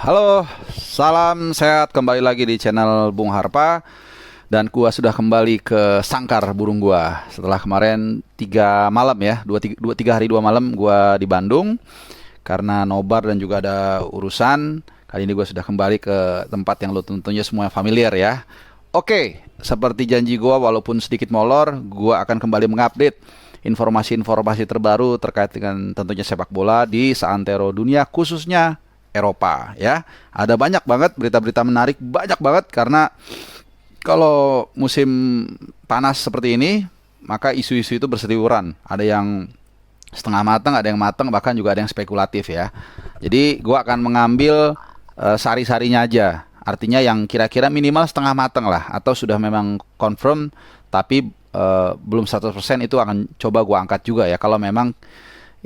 Halo, salam sehat kembali lagi di channel Bung Harpa. Dan gua sudah kembali ke sangkar burung gua. Setelah kemarin 3 malam ya, tiga hari 2 malam gua di Bandung karena nobar dan juga ada urusan. Kali ini gua sudah kembali ke tempat yang lo tentunya semua familiar ya. Oke, seperti janji gua walaupun sedikit molor, gua akan kembali mengupdate informasi-informasi terbaru terkait dengan tentunya sepak bola di seantero dunia, khususnya Eropa ya. Ada banyak banget berita-berita menarik, banyak banget karena kalau musim panas seperti ini, maka isu-isu itu berseliweran. Ada yang setengah matang, ada yang matang, bahkan juga ada yang spekulatif ya. Jadi gua akan mengambil sari-sarinya aja. Artinya yang kira-kira minimal setengah matang lah, atau sudah memang confirm tapi belum 100% itu akan coba gua angkat juga ya. Kalau memang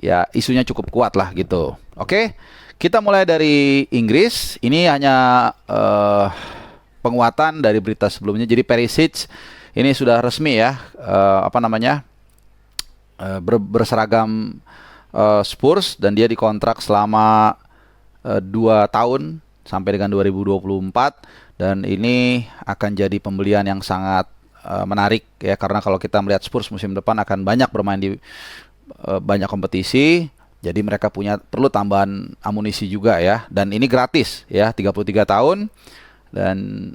ya isunya cukup kuat lah gitu. Oke, kita mulai dari Inggris. Ini hanya penguatan dari berita sebelumnya. Jadi Perisic ini sudah resmi ya, berseragam Spurs, dan dia dikontrak selama 2 tahun sampai dengan 2024, dan ini akan jadi pembelian yang sangat menarik ya, karena kalau kita melihat Spurs musim depan akan banyak bermain di banyak kompetisi. Jadi mereka perlu tambahan amunisi juga ya, dan ini gratis ya, 33 tahun. Dan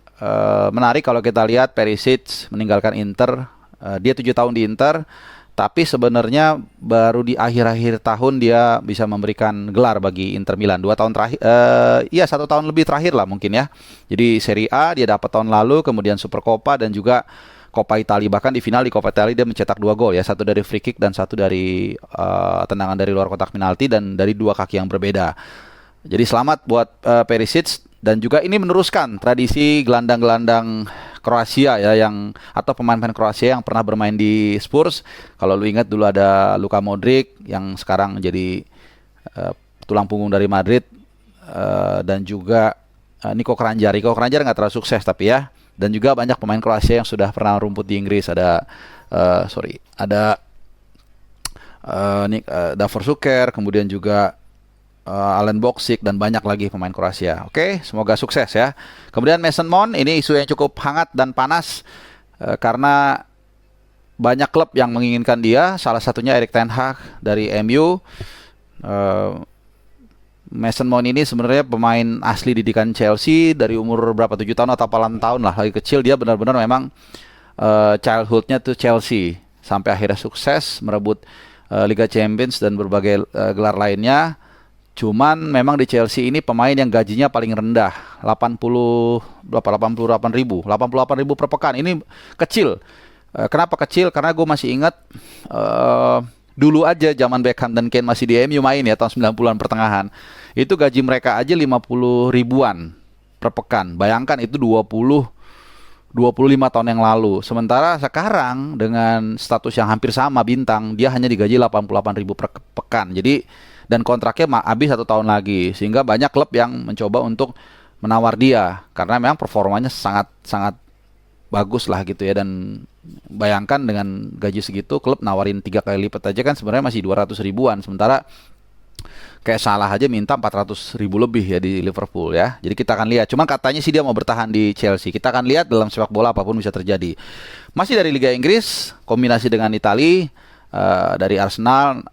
menarik kalau kita lihat Perisic meninggalkan Inter, dia 7 tahun di Inter, tapi sebenarnya baru di akhir-akhir tahun dia bisa memberikan gelar bagi Inter Milan. 2 tahun terakhir, iya 1 tahun lebih terakhir lah mungkin ya. Jadi Serie A dia dapat tahun lalu, kemudian Supercoppa dan juga Coppa Italia. Bahkan di final di Coppa Italia dia mencetak 2 gol ya, 1 dari free kick dan 1 dari tendangan dari luar kotak penalti, dan dari 2 kaki yang berbeda. Jadi selamat buat Perisic, dan juga ini meneruskan tradisi gelandang-gelandang Kroasia ya, atau pemain-pemain Kroasia yang pernah bermain di Spurs. Kalau lu ingat dulu ada Luka Modric yang sekarang jadi tulang punggung dari Madrid, dan juga Niko Kranjčar nggak terlalu sukses tapi ya. Dan juga banyak pemain Kroasia yang sudah pernah rumput di Inggris. Ada Davor Šuker, kemudian juga Alen Boksic, dan banyak lagi pemain Kroasia. Oke, semoga sukses ya. Kemudian Mason Mount, ini isu yang cukup hangat dan panas karena banyak klub yang menginginkan dia. Salah satunya Erik ten Hag dari MU. Mason Mount ini sebenarnya pemain asli didikan Chelsea dari umur berapa, 7 tahun atau 8 tahun lah, lagi kecil dia benar-benar memang childhoodnya tuh Chelsea, sampai akhirnya sukses merebut Liga Champions dan berbagai gelar lainnya. Cuman memang di Chelsea ini pemain yang gajinya paling rendah, 88 ribu per pekan. Ini kecil. Kenapa kecil? Karena gue masih ingat dulu aja zaman Beckham dan Kane masih di MU main ya, tahun 90-an pertengahan. Itu gaji mereka aja 50 ribuan per pekan. Bayangkan itu 25 tahun yang lalu. Sementara sekarang dengan status yang hampir sama bintang, dia hanya digaji 88 ribu per pekan. Jadi, dan kontraknya habis 1 tahun lagi, sehingga banyak klub yang mencoba untuk menawar dia karena memang performanya sangat bagus lah gitu ya. Dan bayangkan dengan gaji segitu klub nawarin 3 kali lipat aja kan sebenarnya masih 200 ribuan, sementara kayak Salah aja minta 400 ribu lebih ya di Liverpool ya. Jadi kita akan lihat. Cuman katanya sih dia mau bertahan di Chelsea. Kita akan lihat, dalam sepak bola apapun bisa terjadi. Masih dari Liga Inggris, kombinasi dengan Italia, dari Arsenal,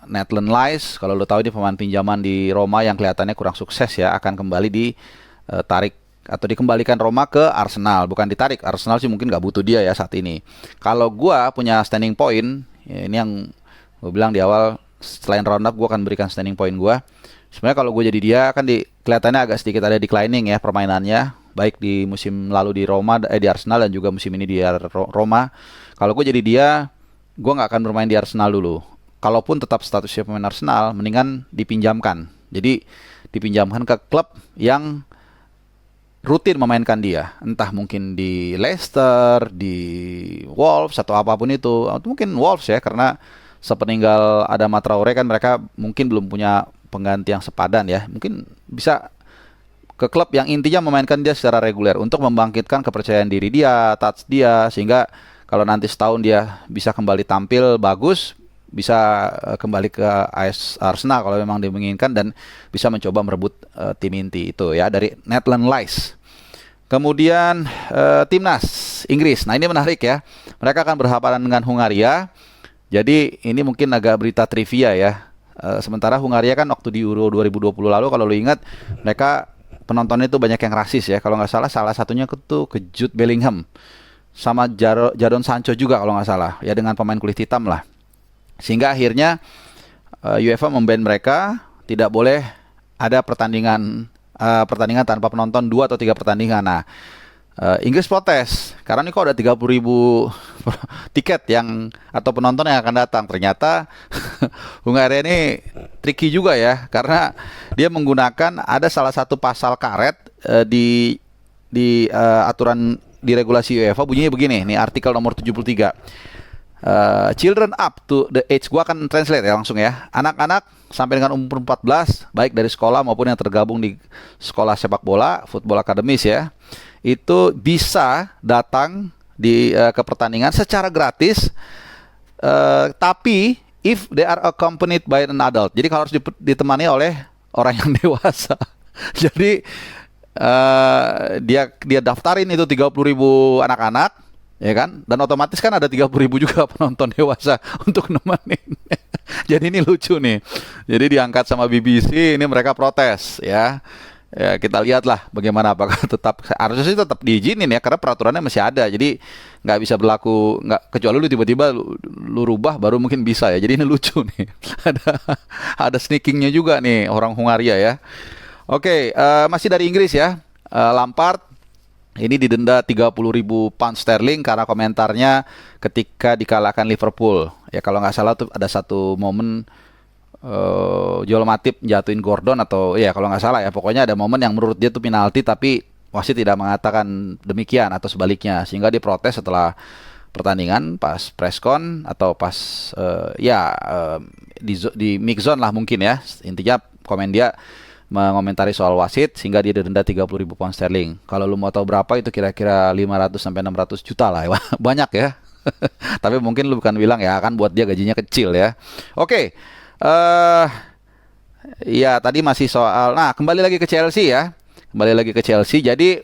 Maitland Niles, kalau lo tahu ini pemain pinjaman di Roma yang kelihatannya kurang sukses ya, akan kembali ditarik atau dikembalikan Roma ke Arsenal, bukan ditarik. Arsenal sih mungkin nggak butuh dia ya saat ini. Kalau gua punya standing point, ya ini yang gue bilang di awal, selain roundup gue akan berikan standing point gue. Sebenarnya kalau gue jadi dia kan kelihatannya agak sedikit ada declining ya permainannya, baik di musim lalu di Arsenal dan juga musim ini di Roma. Kalau gue jadi dia, gue nggak akan bermain di Arsenal dulu. Kalaupun tetap statusnya pemain Arsenal, mendingan dipinjamkan. Jadi dipinjamkan ke klub yang rutin memainkan dia, entah mungkin di Leicester, di Wolves atau apapun itu. Atau mungkin Wolves ya, karena sepeninggal Adama Traore kan mereka mungkin belum punya pengganti yang sepadan ya. Mungkin bisa ke klub yang intinya memainkan dia secara reguler untuk membangkitkan kepercayaan diri dia, touch dia, sehingga kalau nanti setahun dia bisa kembali tampil bagus, bisa kembali ke AS Arsenal kalau memang dia menginginkan dan bisa mencoba merebut tim inti itu ya dari Netherlands Lies. Kemudian timnas Inggris. Nah, ini menarik ya. Mereka akan berhadapan dengan Hungaria. Jadi ini mungkin agak berita trivia ya. Sementara Hungaria kan waktu di Euro 2020 lalu kalau lu ingat mereka penontonnya itu banyak yang rasis ya. Kalau nggak salah satunya itu ke Jude Bellingham sama Jadon Sancho juga kalau nggak salah ya, dengan pemain kulit hitam lah. Sehingga akhirnya UEFA memban mereka, tidak boleh ada pertandingan tanpa penonton 2 atau 3 pertandingan. Nah, Inggris protes karena ini kok ada 30.000 tiket atau penonton yang akan datang. Ternyata Hungaria ini tricky juga ya, karena dia menggunakan ada salah satu pasal karet di aturan di regulasi UEFA, bunyinya begini, nih artikel nomor 73. Children up to the age, gua akan translate ya langsung ya. Anak-anak sampai dengan umur 14, baik dari sekolah maupun yang tergabung di sekolah sepak bola, football akademis ya, itu bisa datang ke pertandingan secara gratis, tapi if they are accompanied by an adult. Jadi kalau harus ditemani oleh orang yang dewasa. Jadi dia daftarin itu 30.000 anak-anak, ya kan? Dan otomatis kan ada 30.000 juga penonton dewasa untuk nemenin. Jadi ini lucu nih. Jadi diangkat sama BBC, ini mereka protes ya. Ya kita lihatlah bagaimana, apakah harusnya sih tetap diizinin ya, karena peraturannya masih ada. Jadi nggak bisa berlaku, kecuali lu tiba-tiba lu rubah baru mungkin bisa ya. Jadi ini lucu nih. ada sneakingnya juga nih orang Hungaria ya. Oke, masih dari Inggris ya. Lampard ini didenda 30.000 pound sterling karena komentarnya ketika dikalahkan Liverpool. Ya kalau nggak salah tuh ada satu momen Joel Matip jatuhin Gordon, atau ya kalau nggak salah ya, pokoknya ada momen yang menurut dia tuh penalti tapi wasit tidak mengatakan demikian atau sebaliknya, sehingga dia protes setelah pertandingan pas preskon atau pas di mix zone lah mungkin ya. Intinya komen dia mengomentari soal wasit sehingga dia didenda 30.000 pound sterling. Kalau lu mau tahu berapa itu kira-kira 500 sampai 600 juta lah ya. Banyak ya. Tapi mungkin lu bukan bilang ya, kan buat dia gajinya kecil ya. Oke. Ya tadi masih soal. Nah, kembali lagi ke Chelsea ya. Kembali lagi ke Chelsea. Jadi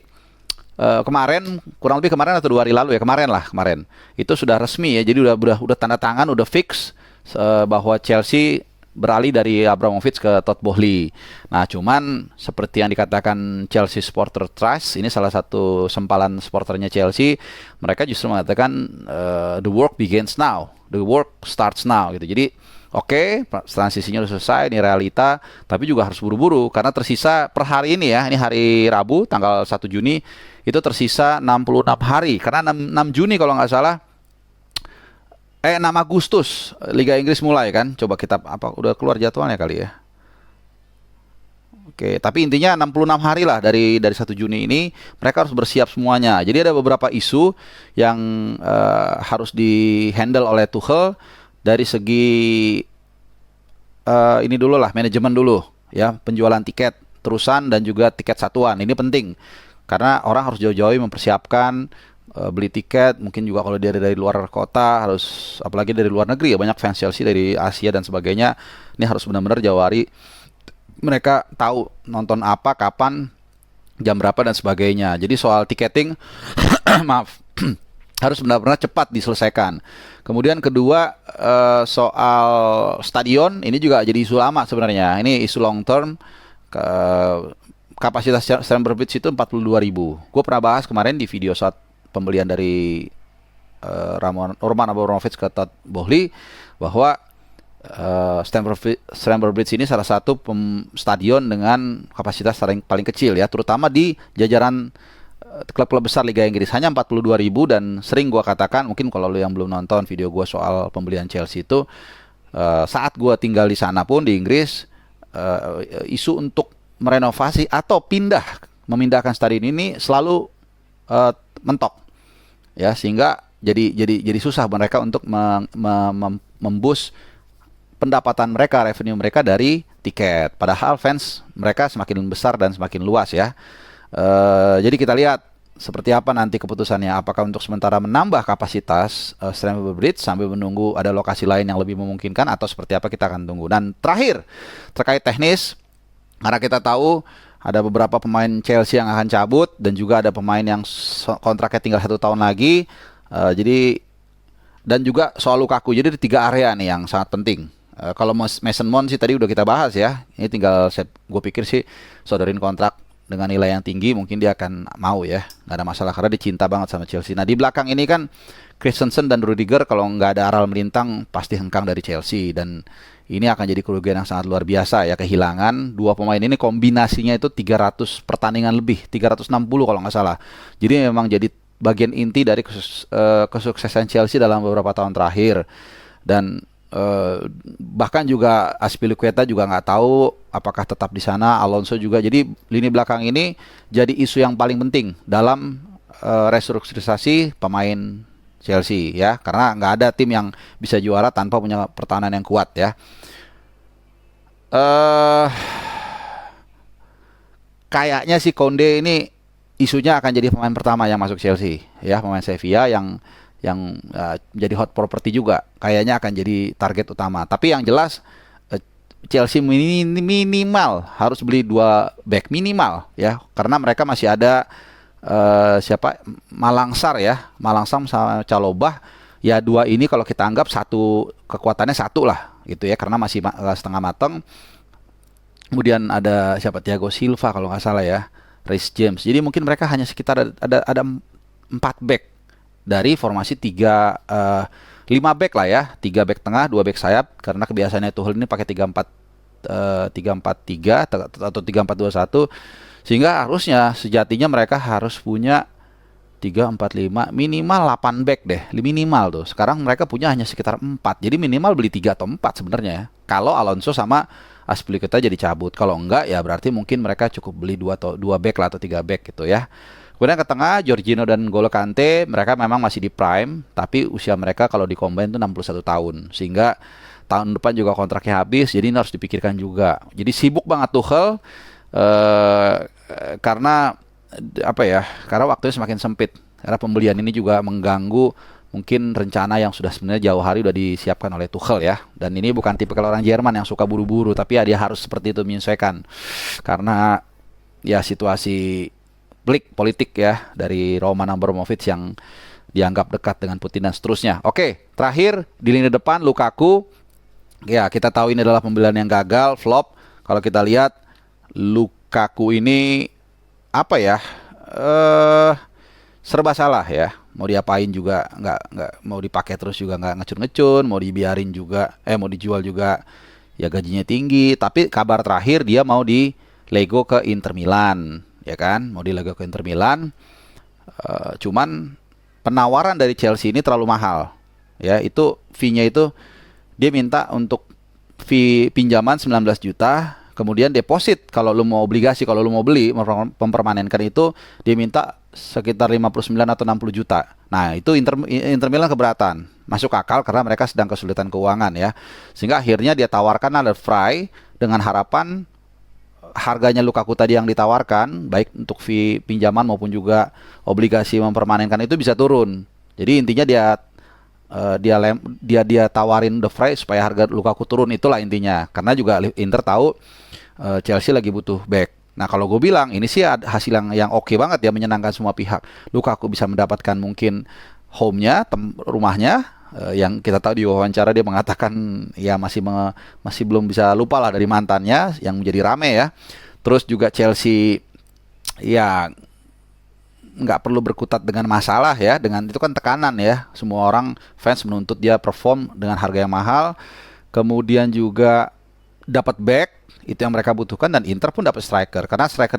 kemarin, kurang lebih kemarin atau 2 hari lalu ya, kemarin. Itu sudah resmi ya. Jadi udah tanda tangan, udah fix bahwa Chelsea beralih dari Abramovich ke Todd Boehly. Nah, cuman seperti yang dikatakan Chelsea Supporter Trust, ini salah satu sempalan supporternya Chelsea, mereka justru mengatakan the work begins now, the work starts now gitu. Jadi oke, transisinya sudah selesai, ini realita, tapi juga harus buru-buru karena tersisa per hari ini ya, ini hari Rabu tanggal 1 Juni, itu tersisa 66 hari karena 6 Juni kalau nggak salah 6 Agustus Liga Inggris mulai kan. Coba kita udah keluar jadwalnya kali ya. Oke, tapi intinya 66 hari lah dari 1 Juni ini mereka harus bersiap semuanya. Jadi ada beberapa isu yang harus di-handle oleh Tuchel dari segi ini dulu lah, manajemen dulu ya, penjualan tiket terusan dan juga tiket satuan. Ini penting karena orang harus jauh-jauh mempersiapkan beli tiket, mungkin juga kalau dia dari luar kota harus, apalagi dari luar negeri ya, banyak fans Chelsea dari Asia dan sebagainya. Ini harus benar-benar jauh hari mereka tahu nonton apa, kapan, jam berapa dan sebagainya. Jadi soal tiketing maaf harus benar-benar cepat diselesaikan. Kemudian kedua soal stadion, ini juga jadi isu lama sebenarnya. Ini isu long term. Kapasitas Stamford Bridge itu 42.000. Gue pernah bahas kemarin di video saat pembelian dari Roman Abramovich ke Todd Boehly bahwa Stamford Bridge ini salah satu stadion dengan kapasitas paling kecil ya, terutama di jajaran klub-klub besar Liga Inggris, hanya 42.000. Dan sering gua katakan, mungkin kalau lu yang belum nonton video gua soal pembelian Chelsea itu, saat gua tinggal di sana pun di Inggris, isu untuk merenovasi atau memindahkan stadion ini selalu mentok ya, sehingga jadi susah mereka untuk memboost pendapatan mereka, revenue mereka dari tiket, padahal fans mereka semakin besar dan semakin luas ya. Jadi kita lihat seperti apa nanti keputusannya. Apakah untuk sementara menambah kapasitas Stamford Bridge sambil menunggu ada lokasi lain yang lebih memungkinkan, atau seperti apa, kita akan tunggu. Dan terakhir, terkait teknis, karena kita tahu ada beberapa pemain Chelsea yang akan cabut dan juga ada pemain yang kontraknya tinggal 1 tahun lagi. Jadi, dan juga soal Lukaku. Jadi ada 3 area nih yang sangat penting. Kalau Mason Mount sih tadi udah kita bahas ya. Ini tinggal gue pikir sih sodorin kontrak dengan nilai yang tinggi, mungkin dia akan mau ya. Nggak ada masalah karena dia cinta banget sama Chelsea. Nah di belakang ini kan Christensen dan Rudiger, kalau nggak ada Aral melintang pasti hengkang dari Chelsea. Dan ini akan jadi kerugian yang sangat luar biasa ya, kehilangan 2 pemain ini. Kombinasinya itu 300 pertandingan lebih, 360 kalau nggak salah. Jadi memang jadi bagian inti dari kesuksesan Chelsea dalam beberapa tahun terakhir. Dan bahkan juga Azpilicueta juga nggak tahu apakah tetap di sana, Alonso juga. Jadi lini belakang ini jadi isu yang paling penting dalam restrukturisasi pemain Chelsea ya, karena nggak ada tim yang bisa juara tanpa punya pertahanan yang kuat ya. Kayaknya si Konde ini isunya akan jadi pemain pertama yang masuk Chelsea ya, pemain Sevilla yang jadi hot property juga, kayaknya akan jadi target utama. Tapi yang jelas Chelsea minimal harus beli 2 back minimal ya, karena mereka masih ada siapa, Malangsar ya, Malangsar sama Calobah ya. 2 ini kalau kita anggap kekuatannya 1 lah gitu ya, karena masih setengah matang. Kemudian ada siapa, Thiago Silva kalau nggak salah ya, Reece James. Jadi mungkin mereka hanya sekitar ada 4 back dari formasi 5 back lah ya, 3 back tengah, 2 back sayap, karena kebiasaannya Tuchel ini pakai 3-4-3 atau 3-4-2-1, sehingga harusnya sejatinya mereka harus punya 3-4-5 minimal 8 back deh, minimal tuh. Sekarang mereka punya hanya sekitar 4, jadi minimal beli 3 atau 4 sebenarnya ya. Kalau Alonso sama Azpilicueta jadi cabut, kalau enggak ya berarti mungkin mereka cukup beli 2 back lah atau 3 back gitu ya. Kemudian ke tengah, Jorginho dan N'Golo Kante, mereka memang masih di prime, tapi usia mereka kalau di-combine itu 61 tahun. Sehingga tahun depan juga kontraknya habis, jadi ini harus dipikirkan juga. Jadi sibuk banget Tuchel, karena apa ya? Karena waktunya semakin sempit. Karena pembelian ini juga mengganggu mungkin rencana yang sudah sebenarnya jauh hari sudah disiapkan oleh Tuchel ya. Dan ini bukan tipikal orang Jerman yang suka buru-buru, tapi ya dia harus seperti itu menyesuaikan. Karena ya situasi politik ya dari Roman Abramovich yang dianggap dekat dengan Putin dan seterusnya. Oke, terakhir di lini depan Lukaku. Ya, kita tahu ini adalah pembelian yang gagal, flop. Kalau kita lihat Lukaku ini apa ya? Serba salah ya. Mau diapain juga nggak mau dipakai terus juga nggak ngecun-ngecun, mau dibiarin juga mau dijual juga ya gajinya tinggi. Tapi kabar terakhir dia mau di Lego ke Inter Milan. Ya kan, mau dilego ke Inter Milan. Cuman penawaran dari Chelsea ini terlalu mahal. Ya, itu fee-nya itu dia minta untuk fee pinjaman 19 juta, kemudian deposit kalau lu mau obligasi, kalau lu mau beli mempermanenkan itu dia minta sekitar 59 atau 60 juta. Nah, itu Inter Milan keberatan. Masuk akal karena mereka sedang kesulitan keuangan ya. Sehingga akhirnya dia tawarkan ada Fry dengan harapan harganya Lukaku tadi yang ditawarkan, baik untuk fee pinjaman maupun juga obligasi mempermanenkan itu bisa turun. Jadi intinya dia tawarin The Fry supaya harga Lukaku turun, itulah intinya. Karena juga Inter tahu Chelsea lagi butuh back. Nah kalau gue bilang ini sih hasil yang oke banget ya, menyenangkan semua pihak. Lukaku bisa mendapatkan mungkin home-nya, rumahnya. Yang kita tahu di wawancara dia mengatakan ya masih belum bisa lupa lah dari mantannya yang menjadi rame ya. Terus juga Chelsea ya nggak perlu berkutat dengan masalah ya, dengan itu kan tekanan ya. Semua orang fans menuntut dia perform dengan harga yang mahal. Kemudian juga dapat back, itu yang mereka butuhkan, dan Inter pun dapat striker. Karena striker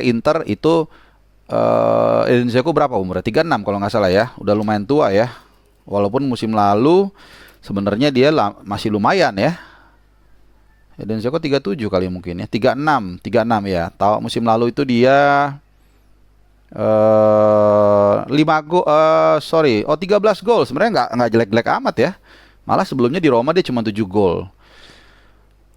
Inter itu Edin Dzeko berapa umurnya? 36 kalau nggak salah ya. Udah lumayan tua ya. Walaupun musim lalu sebenarnya dia masih lumayan ya. Edin Dzeko 37 kali mungkin ya. 36 ya. Tahu musim lalu itu dia 13 gol. Sebenarnya nggak jelek-jelek amat ya. Malah sebelumnya di Roma dia cuma 7 gol.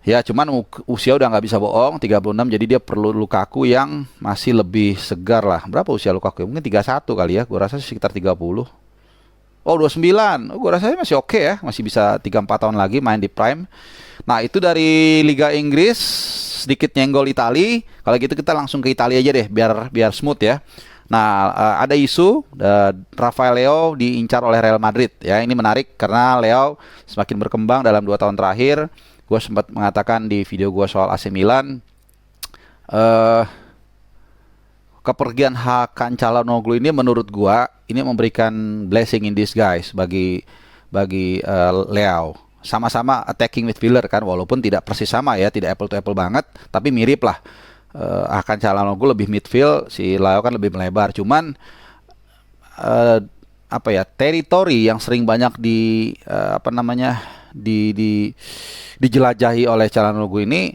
Ya, cuman usia udah nggak bisa bohong, 36, jadi dia perlu Lukaku yang masih lebih segar lah. Berapa usia Lukaku? Mungkin 31 kali ya. Gua rasa sekitar 30. Oh, 29. Oh, gua rasanya masih oke ya, masih bisa 3-4 tahun lagi main di prime. Nah, itu dari Liga Inggris, sedikit nyenggol Itali. Kalau gitu kita langsung ke Italia aja deh, biar biar smooth ya. Nah, ada isu Rafael Leo diincar oleh Real Madrid ya. Ini menarik karena Leo semakin berkembang dalam 2 tahun terakhir. Gue sempat mengatakan di video gue soal AC Milan, eh kepergian Hakan Çalhanoğlu ini menurut gue ini memberikan blessing in disguise bagi Leo. Sama-sama attacking midfielder kan, walaupun tidak persis sama ya, tidak apple to apple banget, tapi mirip lah. Hakan Çalhanoğlu lebih midfield, si Leo kan lebih melebar. Cuman apa ya, teritori yang sering banyak apa namanya dijelajahi oleh Çalhanoğlu ini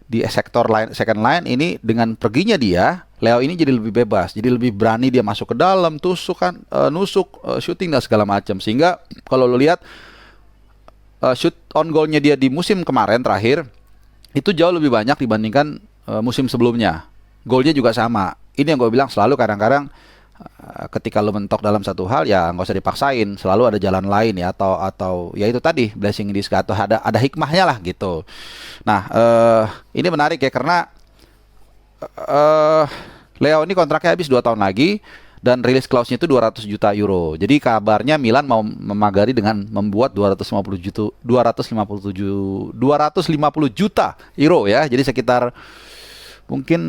di sektor line, second line ini, dengan perginya dia, Leo ini jadi lebih bebas, jadi lebih berani dia masuk ke dalam, nusuk, shooting dan segala macam. Sehingga kalau lo lihat shoot on goalnya dia di musim kemarin terakhir itu jauh lebih banyak dibandingkan musim sebelumnya. Golnya juga sama. Ini yang gue bilang selalu, kadang-kadang ketika lo mentok dalam satu hal ya nggak usah dipaksain, selalu ada jalan lain ya, atau ya itu tadi blessing in disguise, atau ada hikmahnya lah gitu. Nah, ini menarik ya karena Leo ini kontraknya habis 2 tahun lagi dan rilis clause-nya itu 200 juta euro. Jadi kabarnya Milan mau memagari dengan membuat 250 juta euro ya. Jadi sekitar mungkin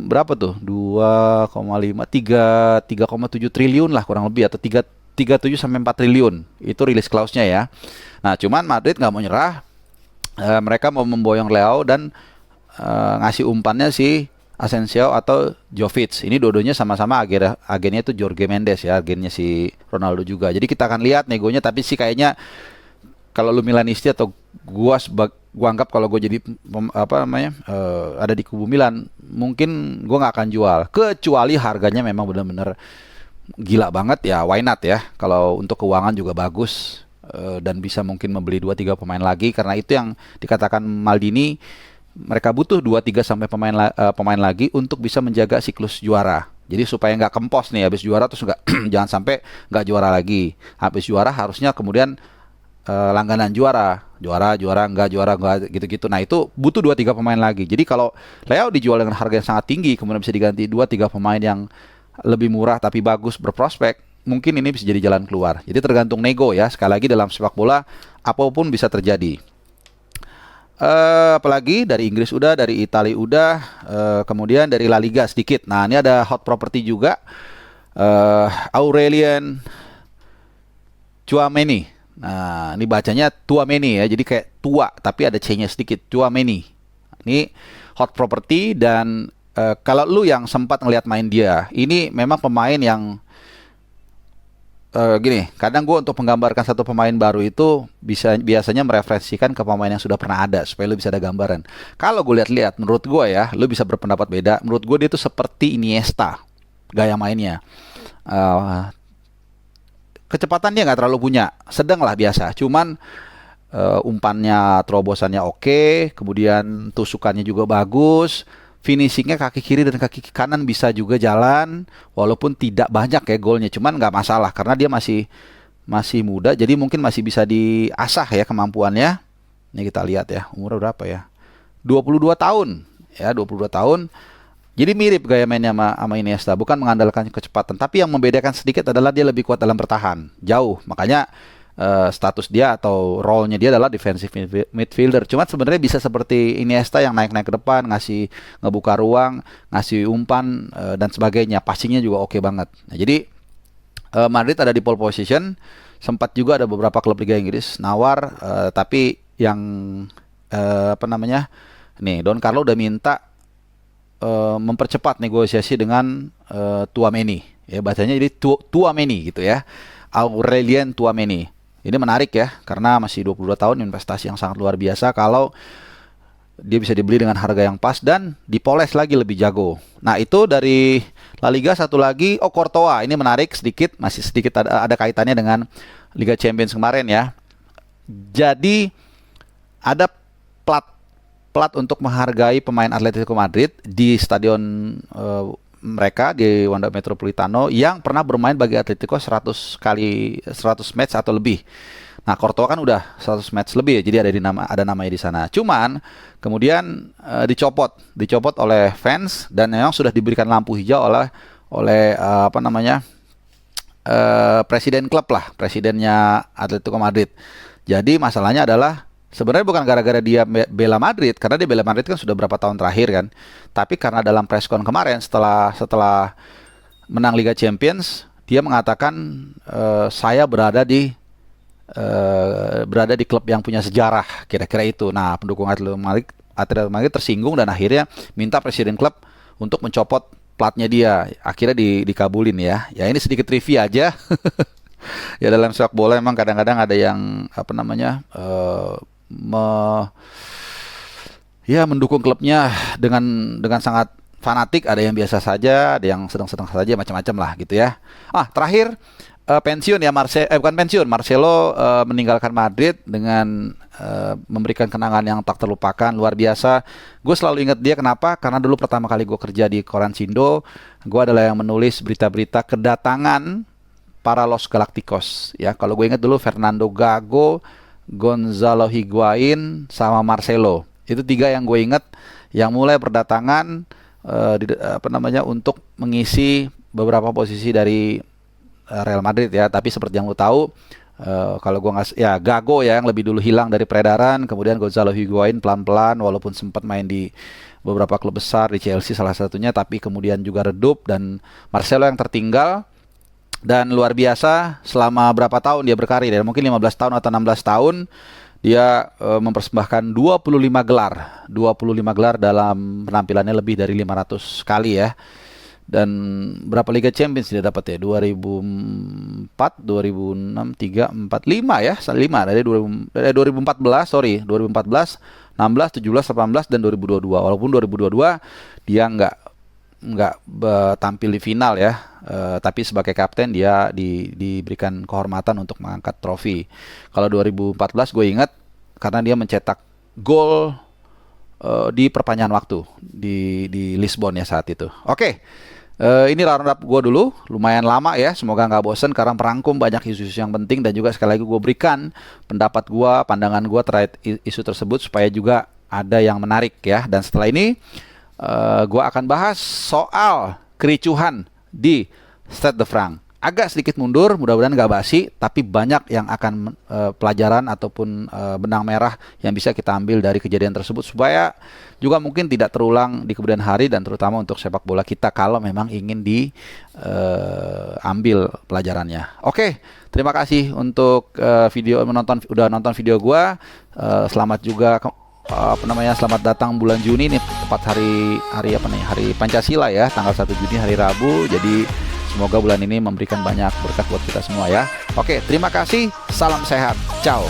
berapa tuh? 3,7 triliun lah kurang lebih, atau 37 sampai 4 triliun. Itu rilis clause-nya ya. Nah, cuman Madrid nggak mau nyerah. Mereka mau memboyong Leo dan ngasih umpannya si Asensio atau Jovic. Ini dua-duanya sama-sama agennya itu Jorge Mendes ya, agennya si Ronaldo juga. Jadi kita akan lihat negonya, tapi sih kayaknya kalau lu Milanisti atau gua anggap kalau gue jadi ada di kubu Milan, mungkin gua nggak akan jual kecuali harganya memang benar-benar gila banget ya, why not ya. Kalau untuk keuangan juga bagus, dan bisa mungkin membeli 2-3 pemain lagi, karena itu yang dikatakan Maldini, mereka butuh 2-3 sampai pemain lagi untuk bisa menjaga siklus juara. Jadi supaya nggak kempos nih habis juara terus nggak jangan sampai nggak juara lagi. Habis juara harusnya kemudian langganan juara nggak gitu-gitu. Nah, itu butuh 2-3 pemain lagi. Jadi kalau Leo dijual dengan harga yang sangat tinggi, kemudian bisa diganti 2-3 pemain yang lebih murah tapi bagus, berprospek, mungkin ini bisa jadi jalan keluar. Jadi tergantung nego ya. Sekali lagi dalam sepak bola apapun bisa terjadi. Apalagi dari Inggris udah, dari Italia udah, kemudian dari La Liga sedikit. Nah, ini ada hot property juga, Aurelien Tchouaméni. Nah, ini bacanya Tchouaméni ya, jadi kayak tua tapi ada C-nya sedikit, Tchouaméni. Ini hot property, dan kalau lu yang sempat ngelihat main dia, ini memang pemain yang gini, kadang gue untuk menggambarkan satu pemain baru itu biasanya mereferensikan ke pemain yang sudah pernah ada supaya lu bisa ada gambaran. Kalau gue lihat-lihat, menurut gue ya, lu bisa berpendapat beda. Menurut gue dia itu seperti Iniesta gaya mainnya. Kecepatan dia nggak terlalu punya, sedang lah biasa. Cuman umpannya, terobosannya oke, kemudian tusukannya juga bagus. Finishingnya kaki kiri dan kaki kanan bisa juga jalan, walaupun tidak banyak ya golnya, cuman nggak masalah karena dia masih muda, jadi mungkin masih bisa diasah ya kemampuannya. Ini kita lihat ya, umur berapa ya, 22 tahun ya, 22 tahun. Jadi mirip gaya mainnya sama Iniesta, bukan mengandalkan kecepatan, tapi yang membedakan sedikit adalah dia lebih kuat dalam bertahan, jauh. Makanya status dia atau role-nya dia adalah defensive midfielder. Cuma sebenarnya bisa seperti Iniesta yang naik-naik ke depan, ngebuka ruang, ngasih umpan dan sebagainya. Passingnya juga oke banget. Nah, jadi Madrid ada di pole position. Sempat juga ada beberapa klub Liga Inggris nawar, tapi yang nih Don Carlo udah minta mempercepat negosiasi dengan Tchouaméni. Ya, bacanya jadi Tchouaméni gitu ya. Aurelien Tchouaméni. Ini menarik ya, karena masih 22 tahun, investasi yang sangat luar biasa kalau dia bisa dibeli dengan harga yang pas dan dipoles lagi lebih jago. Nah, itu dari La Liga. Satu lagi, Courtois. Ini menarik sedikit, masih sedikit ada kaitannya dengan Liga Champions kemarin ya. Jadi ada plat plat untuk menghargai pemain Atletico Madrid di stadion mereka di Wanda Metropolitano yang pernah bermain bagi Atletico 100 match atau lebih. Nah, Courtois kan udah 100 match lebih ya, jadi ada namanya di sana. Cuman kemudian dicopot oleh fans dan memang sudah diberikan lampu hijau oleh presiden klub lah, presidennya Atletico Madrid. Jadi masalahnya adalah sebenarnya bukan gara-gara dia bela Madrid, karena dia bela Madrid kan sudah berapa tahun terakhir kan. Tapi karena dalam preskon kemarin setelah menang Liga Champions, dia mengatakan saya berada di klub yang punya sejarah, kira-kira itu. Nah, pendukung Atletico Madrid tersinggung dan akhirnya minta presiden klub untuk mencopot platnya dia. Akhirnya dikabulin ya. Ya ini sedikit trivia aja. Ya dalam sepak bola memang kadang-kadang ada yang mendukung klubnya dengan sangat fanatik, ada yang biasa saja, ada yang sedang-sedang saja, macam-macam lah gitu ya. Terakhir pensiun ya Marcelo meninggalkan Madrid dengan memberikan kenangan yang tak terlupakan, luar biasa. Gue selalu ingat dia, kenapa? Karena dulu pertama kali gue kerja di Koran Sindo, gue adalah yang menulis berita-berita kedatangan para Los Galacticos ya. Kalau gue ingat dulu Fernando Gago, Gonzalo Higuain sama Marcelo. Itu 3 yang gue ingat yang mulai berdatangan untuk mengisi beberapa posisi dari Real Madrid ya. Tapi seperti yang lo tahu, kalau gue Gago ya yang lebih dulu hilang dari peredaran, kemudian Gonzalo Higuain pelan-pelan walaupun sempat main di beberapa klub besar, di Chelsea salah satunya, tapi kemudian juga redup, dan Marcelo yang tertinggal. Dan luar biasa, selama berapa tahun dia berkarir ya, mungkin 15 tahun atau 16 tahun dia mempersembahkan 25 gelar dalam penampilannya lebih dari 500 kali ya. Dan berapa Liga Champions dia dapat ya? 2004, 2006, 3, 4, 5 ya. 5 dari 2014, 16, 17, 18 dan 2022. Walaupun 2022 dia nggak tampil di final ya. Tapi sebagai kapten dia diberikan kehormatan untuk mengangkat trofi. Kalau 2014 gue ingat karena dia mencetak gol di perpanjangan waktu di Lisbon ya saat itu. Oke. Ini roundup gue dulu, lumayan lama ya, semoga nggak bosen karena merangkum banyak isu-isu yang penting, dan juga sekali lagi gue berikan pendapat gue, pandangan gue terkait isu tersebut supaya juga ada yang menarik ya. Dan setelah ini gue akan bahas soal kericuhan di Stade de France. Agak sedikit mundur, mudah-mudahan nggak basi, tapi banyak yang akan pelajaran ataupun benang merah yang bisa kita ambil dari kejadian tersebut supaya juga mungkin tidak terulang di kemudian hari, dan terutama untuk sepak bola kita kalau memang ingin diambil pelajarannya. Oke, terima kasih untuk udah nonton video gua. Selamat juga selamat datang bulan Juni nih, tepat hari Pancasila ya, tanggal 1 Juni hari Rabu. Jadi semoga bulan ini memberikan banyak berkat buat kita semua ya. Oke, terima kasih. Salam sehat. Ciao.